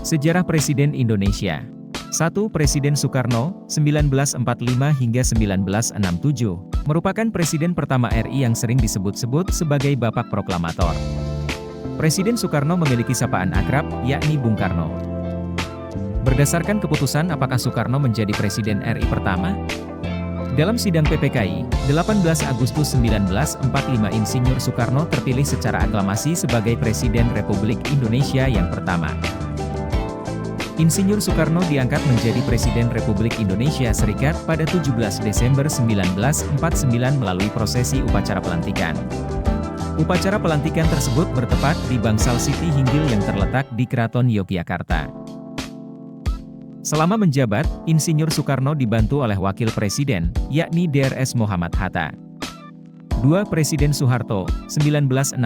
Sejarah Presiden Indonesia. 1. Presiden Soekarno, 1945 hingga 1967, merupakan presiden pertama RI yang sering disebut-sebut sebagai Bapak Proklamator. Presiden Soekarno memiliki sapaan akrab, yakni Bung Karno. Berdasarkan keputusan apakah Soekarno menjadi Presiden RI pertama? Dalam sidang PPKI, 18 Agustus 1945 Insinyur Soekarno terpilih secara aklamasi sebagai Presiden Republik Indonesia yang pertama. Insinyur Soekarno diangkat menjadi Presiden Republik Indonesia Serikat pada 17 Desember 1949 melalui prosesi upacara pelantikan. Upacara pelantikan tersebut bertempat di Bangsal Siti Hinggil yang terletak di Keraton Yogyakarta. Selama menjabat, Insinyur Soekarno dibantu oleh Wakil Presiden, yakni Drs Muhammad Hatta. 2. Presiden Soeharto, 1967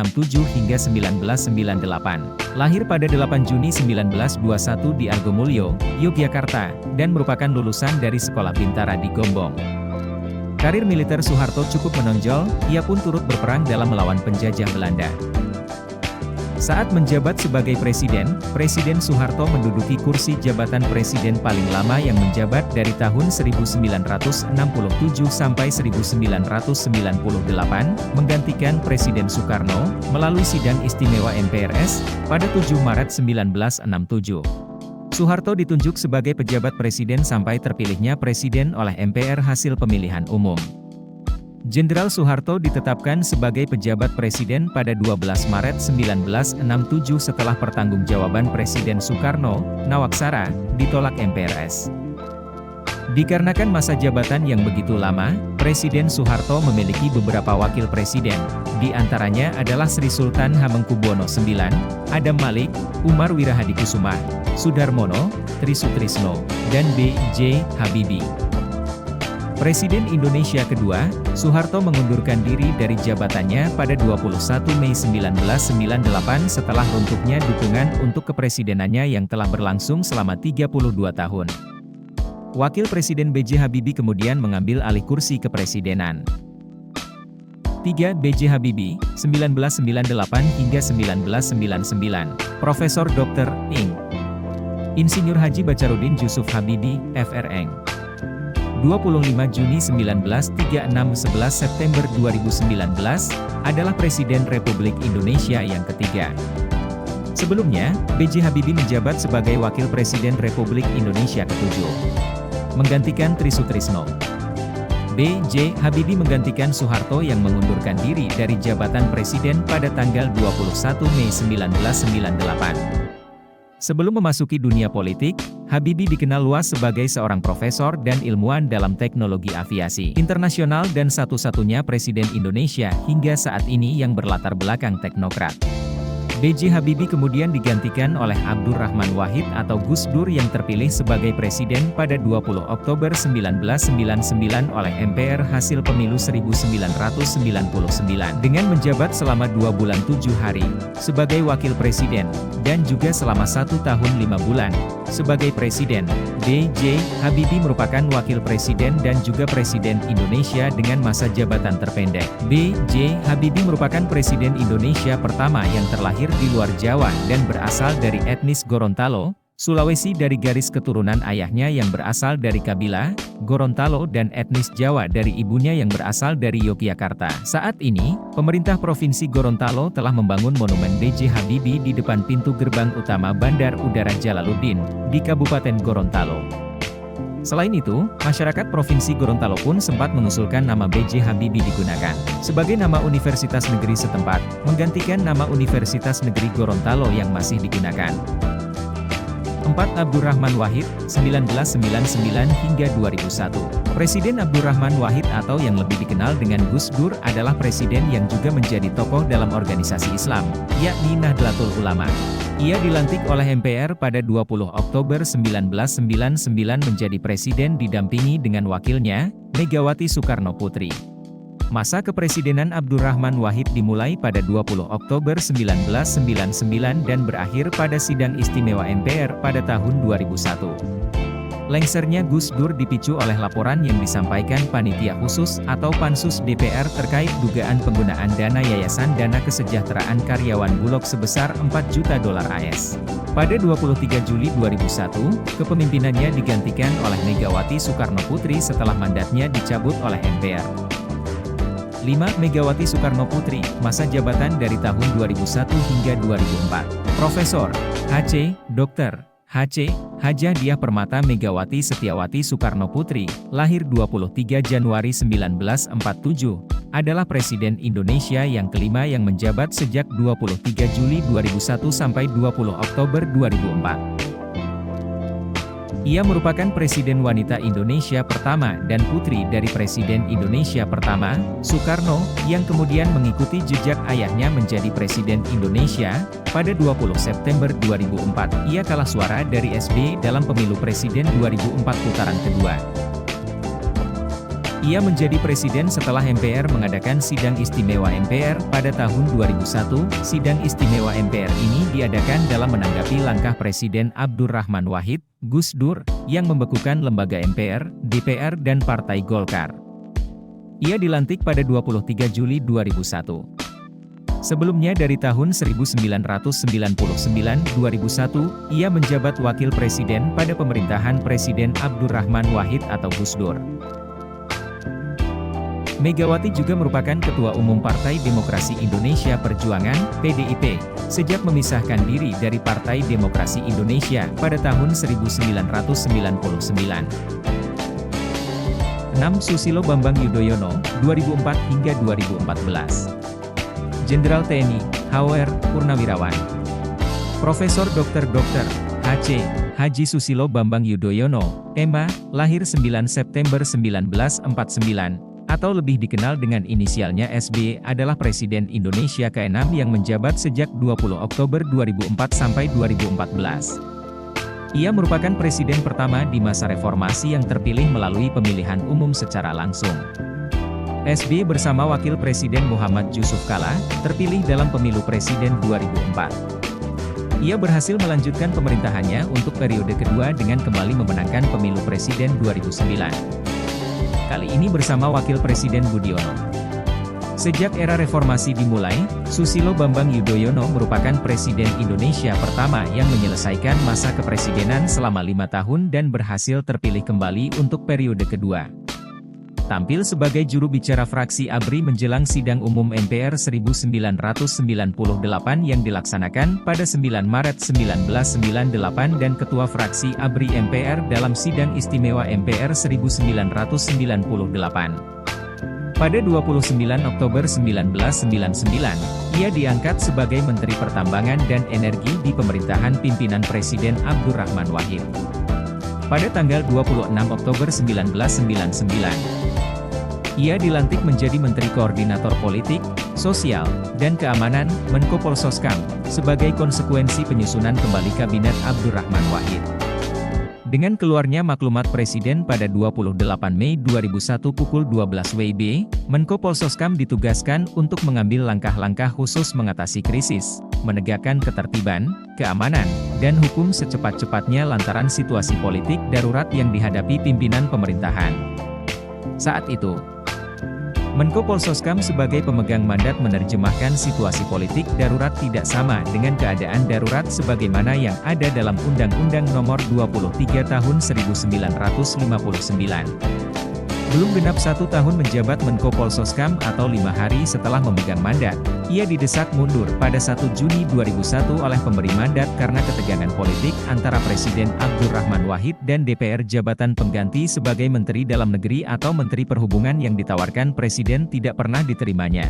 hingga 1998, lahir pada 8 Juni 1921 di Argomulyo, Yogyakarta, dan merupakan lulusan dari Sekolah Bintara di Gombong. Karir militer Soeharto cukup menonjol, ia pun turut berperang dalam melawan penjajah Belanda. Saat menjabat sebagai presiden, Presiden Soeharto menduduki kursi jabatan presiden paling lama yang menjabat dari tahun 1967 sampai 1998, menggantikan Presiden Soekarno, melalui sidang istimewa MPRS, pada 7 Maret 1967. Soeharto ditunjuk sebagai pejabat presiden sampai terpilihnya presiden oleh MPR hasil pemilihan umum. Jenderal Soeharto ditetapkan sebagai pejabat presiden pada 12 Maret 1967 setelah pertanggungjawaban Presiden Soekarno, Nawaksara, ditolak MPRS. Dikarenakan masa jabatan yang begitu lama, Presiden Soeharto memiliki beberapa wakil presiden, di antaranya adalah Sri Sultan Hamengkubuwono IX, Adam Malik, Umar Wirahadikusuma, Sudarmono, Trisutrisno, dan B.J. Habibie. Presiden Indonesia kedua, Soeharto mengundurkan diri dari jabatannya pada 21 Mei 1998 setelah runtuhnya dukungan untuk kepresidenannya yang telah berlangsung selama 32 tahun. Wakil Presiden B.J. Habibie kemudian mengambil alih kursi kepresidenan. 3. B.J. Habibie, 1998 hingga 1999, Profesor Dr. Ing. Insinyur Haji Bacarudin Jusuf Habibie, FReng. 25 Juni 1936 11 September 2019, adalah Presiden Republik Indonesia yang ketiga. Sebelumnya, B.J. Habibie menjabat sebagai Wakil Presiden Republik Indonesia ketujuh, menggantikan Trisutrisno. B.J. Habibie menggantikan Soeharto yang mengundurkan diri dari jabatan Presiden pada tanggal 21 Mei 1998. Sebelum memasuki dunia politik, Habibie dikenal luas sebagai seorang profesor dan ilmuwan dalam teknologi aviasi internasional dan satu-satunya presiden Indonesia hingga saat ini yang berlatar belakang teknokrat. B.J. Habibie kemudian digantikan oleh Abdurrahman Wahid atau Gus Dur yang terpilih sebagai presiden pada 20 Oktober 1999 oleh MPR hasil pemilu 1999 dengan menjabat selama 2 bulan 7 hari sebagai wakil presiden dan juga selama 1 tahun 5 bulan sebagai presiden. B.J. Habibie merupakan wakil presiden dan juga presiden Indonesia dengan masa jabatan terpendek. B.J. Habibie merupakan presiden Indonesia pertama yang terlahir di luar Jawa dan berasal dari etnis Gorontalo, Sulawesi dari garis keturunan ayahnya yang berasal dari kabilah Gorontalo dan etnis Jawa dari ibunya yang berasal dari Yogyakarta. Saat ini, pemerintah Provinsi Gorontalo telah membangun monumen B.J. Habibie di depan pintu gerbang utama Bandar Udara Jalaluddin, di Kabupaten Gorontalo. Selain itu, masyarakat Provinsi Gorontalo pun sempat mengusulkan nama B.J. Habibie digunakan sebagai nama universitas negeri setempat, menggantikan nama Universitas Negeri Gorontalo yang masih digunakan. 4. Abdurrahman Wahid, 1999 hingga 2001. Presiden Abdurrahman Wahid atau yang lebih dikenal dengan Gus Dur adalah presiden yang juga menjadi tokoh dalam organisasi Islam, yakni Nahdlatul Ulama. Ia dilantik oleh MPR pada 20 Oktober 1999 menjadi presiden didampingi dengan wakilnya, Megawati Soekarno Putri. Masa kepresidenan Abdurrahman Wahid dimulai pada 20 Oktober 1999 dan berakhir pada sidang istimewa MPR pada tahun 2001. Lengsernya Gus Dur dipicu oleh laporan yang disampaikan Panitia Khusus atau Pansus DPR terkait dugaan penggunaan dana Yayasan Dana Kesejahteraan Karyawan Bulog sebesar 4 juta dolar AS. Pada 23 Juli 2001, kepemimpinannya digantikan oleh Megawati Soekarno Putri setelah mandatnya dicabut oleh MPR. 5. Megawati Soekarno Putri, masa jabatan dari tahun 2001 hingga 2004. Profesor H.C. Dr. H.C. Hajah Diah Permata Megawati Setiawati Soekarno Putri, lahir 23 Januari 1947, adalah Presiden Indonesia yang kelima yang menjabat sejak 23 Juli 2001 sampai 20 Oktober 2004. Ia merupakan Presiden wanita Indonesia pertama dan putri dari Presiden Indonesia pertama, Soekarno, yang kemudian mengikuti jejak ayahnya menjadi Presiden Indonesia. Pada 20 September 2004, ia kalah suara dari SBY dalam pemilu Presiden 2004 putaran kedua. Ia menjadi presiden setelah MPR mengadakan Sidang Istimewa MPR pada tahun 2001. Sidang Istimewa MPR ini diadakan dalam menanggapi langkah Presiden Abdurrahman Wahid, Gus Dur, yang membekukan lembaga MPR, DPR dan Partai Golkar. Ia dilantik pada 23 Juli 2001. Sebelumnya dari tahun 1999-2001, ia menjabat Wakil Presiden pada pemerintahan Presiden Abdurrahman Wahid atau Gus Dur. Megawati juga merupakan Ketua Umum Partai Demokrasi Indonesia Perjuangan, PDIP, sejak memisahkan diri dari Partai Demokrasi Indonesia pada tahun 1999. 6. Susilo Bambang Yudhoyono, 2004 hingga 2014. Jenderal TNI, HR, Purnawirawan. Profesor Dr. H.C. Haji Susilo Bambang Yudhoyono, MA, lahir 9 September 1949, atau lebih dikenal dengan inisialnya SBY, adalah Presiden Indonesia ke-6 yang menjabat sejak 20 Oktober 2004 sampai 2014. Ia merupakan presiden pertama di masa reformasi yang terpilih melalui pemilihan umum secara langsung. SBY bersama Wakil Presiden Muhammad Yusuf Kala, terpilih dalam pemilu presiden 2004. Ia berhasil melanjutkan pemerintahannya untuk periode kedua dengan kembali memenangkan pemilu presiden 2009. Kali ini bersama Wakil Presiden Budiono. Sejak era reformasi dimulai, Susilo Bambang Yudhoyono merupakan Presiden Indonesia pertama yang menyelesaikan masa kepresidenan selama 5 tahun dan berhasil terpilih kembali untuk periode kedua. Tampil sebagai juru bicara fraksi ABRI menjelang Sidang Umum MPR 1998 yang dilaksanakan pada 9 Maret 1998 dan Ketua Fraksi ABRI MPR dalam Sidang Istimewa MPR 1998. Pada 29 Oktober 1999, ia diangkat sebagai Menteri Pertambangan dan Energi di pemerintahan pimpinan Presiden Abdurrahman Wahid. Pada tanggal 26 Oktober 1999, ia dilantik menjadi Menteri Koordinator Politik, Sosial, dan Keamanan, Menko Polsoskam, sebagai konsekuensi penyusunan kembali Kabinet Abdurrahman Wahid. Dengan keluarnya maklumat Presiden pada 28 Mei 2001 pukul 12 WIB, Menko Polsoskam ditugaskan untuk mengambil langkah-langkah khusus mengatasi krisis, menegakkan ketertiban, keamanan, dan hukum secepat-cepatnya lantaran situasi politik darurat yang dihadapi pimpinan pemerintahan. Saat itu, Menko Polsoskam sebagai pemegang mandat menerjemahkan situasi politik darurat tidak sama dengan keadaan darurat sebagaimana yang ada dalam Undang-Undang Nomor 23 Tahun 1959. Belum genap 1 tahun menjabat Menko Polsoskam atau 5 hari setelah memegang mandat, ia didesak mundur pada 1 Juni 2001 oleh pemberi mandat karena ketegangan politik antara Presiden Abdurrahman Wahid dan DPR. Jabatan pengganti sebagai Menteri Dalam Negeri atau Menteri Perhubungan yang ditawarkan Presiden tidak pernah diterimanya.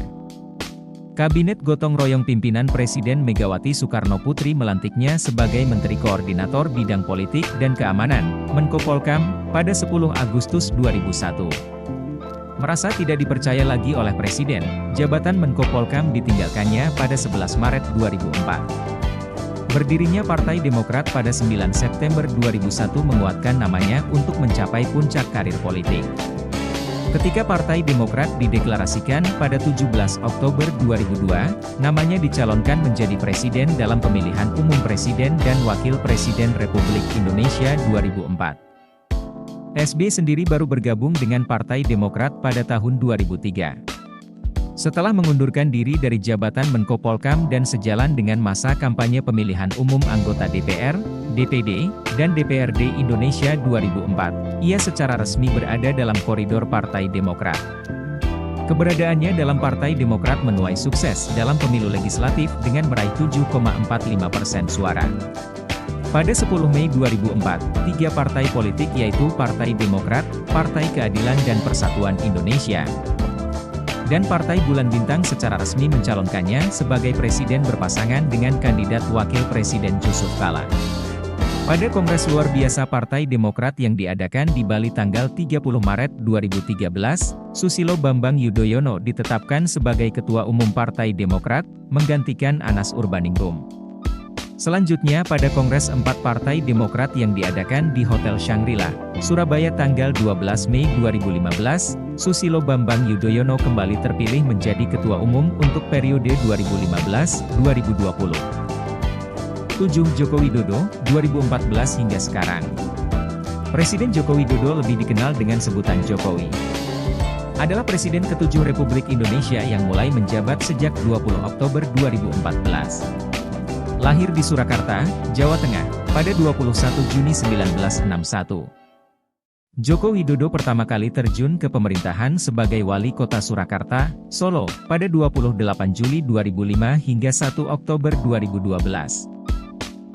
Kabinet gotong royong pimpinan Presiden Megawati Soekarno Putri melantiknya sebagai Menteri Koordinator Bidang Politik dan Keamanan, Menko Polkam, pada 10 Agustus 2001. Merasa tidak dipercaya lagi oleh Presiden, jabatan Menko Polkam ditinggalkannya pada 11 Maret 2004. Berdirinya Partai Demokrat pada 9 September 2001 menguatkan namanya untuk mencapai puncak karir politik. Ketika Partai Demokrat dideklarasikan pada 17 Oktober 2002, namanya dicalonkan menjadi presiden dalam pemilihan umum presiden dan wakil presiden Republik Indonesia 2004. SBY sendiri baru bergabung dengan Partai Demokrat pada tahun 2003. Setelah mengundurkan diri dari jabatan Menko Polkam dan sejalan dengan masa kampanye pemilihan umum anggota DPR, DPD, dan DPRD Indonesia 2004, ia secara resmi berada dalam koridor Partai Demokrat. Keberadaannya dalam Partai Demokrat menuai sukses dalam pemilu legislatif dengan meraih 7,45% suara. Pada 10 Mei 2004, 3 partai politik yaitu Partai Demokrat, Partai Keadilan dan Persatuan Indonesia, dan Partai Bulan Bintang secara resmi mencalonkannya sebagai presiden berpasangan dengan kandidat Wakil Presiden Yusuf Kala. Pada Kongres Luar Biasa Partai Demokrat yang diadakan di Bali tanggal 30 Maret 2013, Susilo Bambang Yudhoyono ditetapkan sebagai Ketua Umum Partai Demokrat, menggantikan Anas Urbaningrum. Selanjutnya pada Kongres 4 Partai Demokrat yang diadakan di Hotel Shangri-La, Surabaya tanggal 12 Mei 2015, Susilo Bambang Yudhoyono kembali terpilih menjadi Ketua Umum untuk periode 2015-2020. 7. Joko Widodo, 2014 hingga sekarang. Presiden Joko Widodo lebih dikenal dengan sebutan Jokowi. Adalah Presiden ke-7 Republik Indonesia yang mulai menjabat sejak 20 Oktober 2014. Lahir di Surakarta, Jawa Tengah, pada 21 Juni 1961. Joko Widodo pertama kali terjun ke pemerintahan sebagai Wali Kota Surakarta, Solo, pada 28 Juli 2005 hingga 1 Oktober 2012.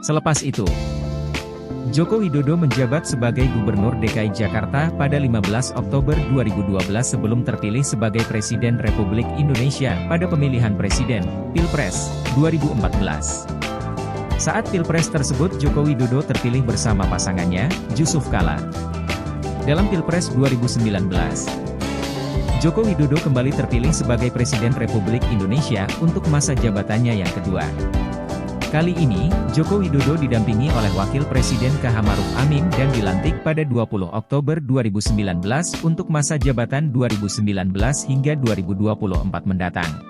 Selepas itu, Joko Widodo menjabat sebagai Gubernur DKI Jakarta pada 15 Oktober 2012 sebelum terpilih sebagai Presiden Republik Indonesia pada pemilihan Presiden, Pilpres, 2014. Saat Pilpres tersebut Joko Widodo terpilih bersama pasangannya, Yusuf Kala. Dalam Pilpres 2019, Joko Widodo kembali terpilih sebagai Presiden Republik Indonesia untuk masa jabatannya yang kedua. Kali ini, Joko Widodo didampingi oleh Wakil Presiden KH Maruf Amin dan dilantik pada 20 Oktober 2019 untuk masa jabatan 2019 hingga 2024 mendatang.